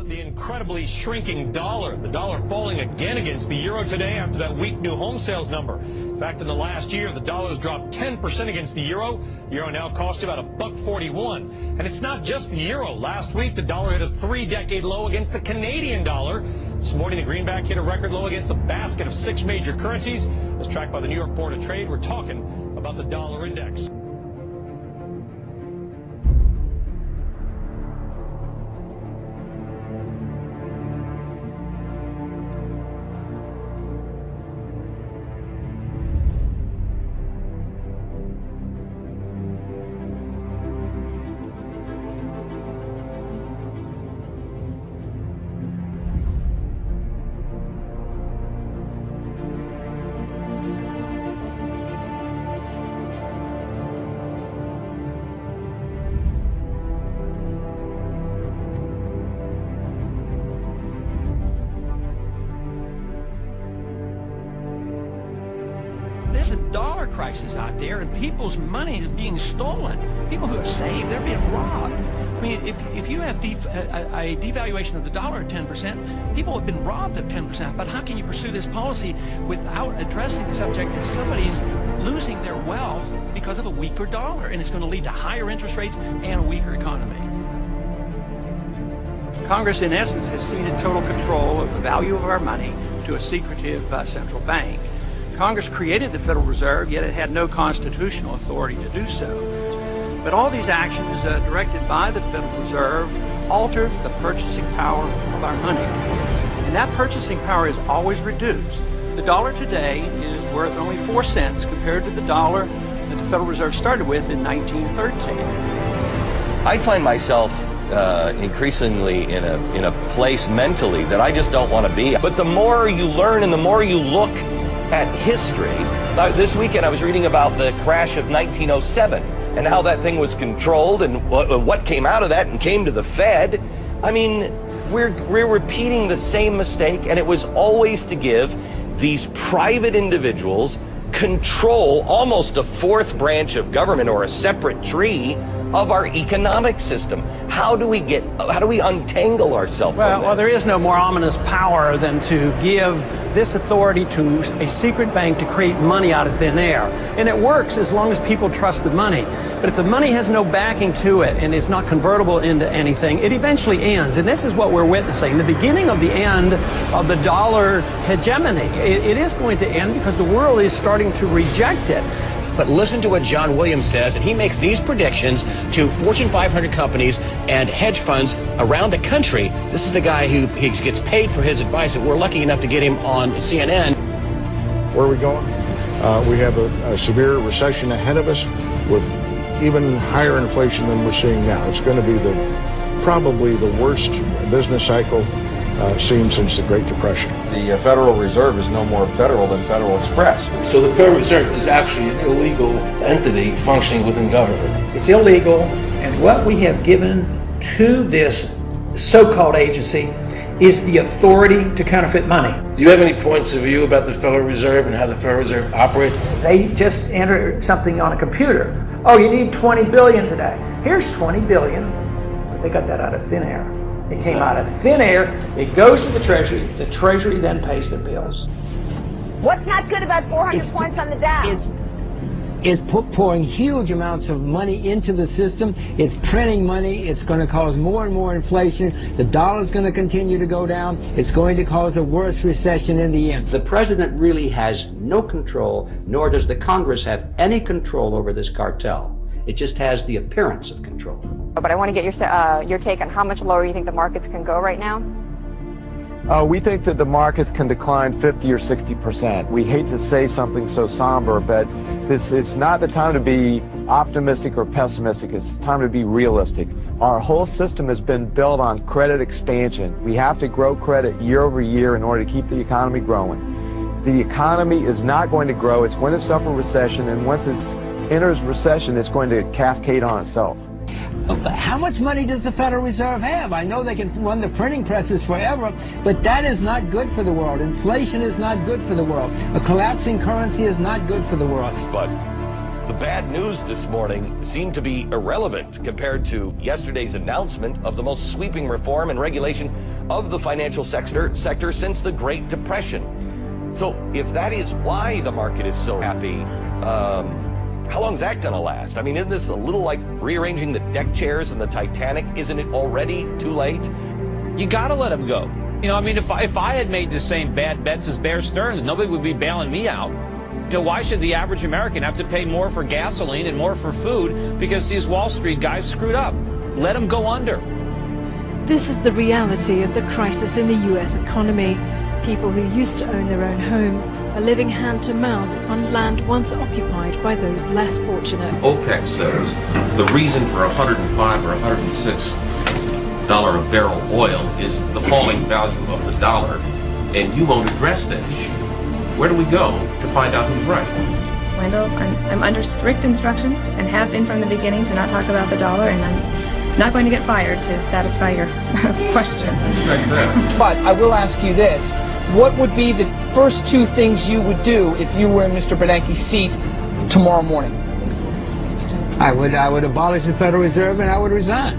The incredibly shrinking dollar. The dollar falling again against the euro today after that weak new home sales number. In fact, in the last year, the dollar's dropped 10% against the euro. The euro now costs about $1.41. And it's not just the euro. Last week, the dollar hit a 3-decade low against the Canadian dollar. This morning, the greenback hit a record low against a basket of 6 major currencies. As tracked by the New York Board of Trade, we're talking about the dollar index. There's a dollar crisis out there, and people's money is being stolen. People who have saved, they're being robbed. I mean, if you have a devaluation of the dollar at 10%, people have been robbed at 10%. But how can you pursue this policy without addressing the subject that somebody's losing their wealth because of a weaker dollar, and it's going to lead to higher interest rates and a weaker economy? Congress, in essence, has ceded total control of the value of our money to a secretive central bank. Congress created the Federal Reserve, yet it had no constitutional authority to do so. But all these actions directed by the Federal Reserve alter the purchasing power of our money. And that purchasing power is always reduced. The dollar today is worth only 4 cents compared to the dollar that the Federal Reserve started with in 1913. I find myself increasingly in a place mentally that I just don't want to be. But the more you learn and the more you look at history, this weekend I was reading about the crash of 1907 and how that thing was controlled and what came out of that and came to the Fed. I mean, we're repeating the same mistake, and it was always to give these private individuals control, almost a fourth branch of government or a separate tree of our economic system. How do we untangle ourselves from this? Well, there is no more ominous power than to give this authority to a secret bank to create money out of thin air. And it works as long as people trust the money. But if the money has no backing to it and is not convertible into anything, it eventually ends. And this is what we're witnessing, the beginning of the end of the dollar hegemony. It is going to end because the world is starting to reject it. But listen to what John Williams says, and he makes these predictions to Fortune 500 companies and hedge funds around the country. This is the guy who gets paid for his advice, and we're lucky enough to get him on CNN. Where are we going? We have a severe recession ahead of us with even higher inflation than we're seeing now. It's going to be probably the worst business cycle seen since the Great Depression. The Federal Reserve is no more federal than Federal Express. So the Federal Reserve is actually an illegal entity functioning within government. It's illegal, and what we have given to this so-called agency is the authority to counterfeit money. Do you have any points of view about the Federal Reserve and how the Federal Reserve operates? They just enter something on a computer. Oh, you need 20 billion today. Here's 20 billion. They got that out of thin air. It came out of thin air. It goes to the Treasury. The Treasury then pays the bills. What's not good about 400 points on the Dow? It's pouring huge amounts of money into the system. It's printing money. It's going to cause more and more inflation. The dollar's going to continue to go down. It's going to cause a worse recession in the end. The president really has no control, nor does the Congress have any control over this cartel. It just has the appearance of control. But I want to get your take on how much lower you think the markets can go right now. We think that the markets can decline 50 or 60%. We hate to say something so somber, but this is not the time to be optimistic or pessimistic. It's time to be realistic. Our whole system has been built on credit expansion. We have to grow credit year over year in order to keep the economy growing. The economy is not going to grow. It's going to suffer recession, and once it enters recession, it's going to cascade on itself. How much money does the Federal Reserve have? I know they can run the printing presses forever, but that is not good for the world. Inflation is not good for the world. A collapsing currency is not good for the world. But The bad news this morning seemed to be irrelevant compared to yesterday's announcement of the most sweeping reform and regulation of the financial sector since the Great Depression. So if that is why the market is so happy, how long is that going to last? I mean, isn't this a little like rearranging the deck chairs in the Titanic? Isn't it already too late? You got to let them go. You know, I mean, if I had made the same bad bets as Bear Stearns, nobody would be bailing me out. You know, why should the average American have to pay more for gasoline and more for food because these Wall Street guys screwed up? Let them go under. This is the reality of the crisis in the U.S. economy. People who used to own their own homes are living hand to mouth on land once occupied by those less fortunate. OPEC says the reason for $105 or $106 a barrel oil is the falling value of the dollar, and you won't address that issue. Where do we go to find out who's right? Wendell, I'm under strict instructions and have been from the beginning to not talk about the dollar, and I'm not going to get fired to satisfy your question. But I will ask you this. What would be the first two things you would do if you were in Mr. Bernanke's seat tomorrow morning? I would abolish the Federal Reserve and I would resign.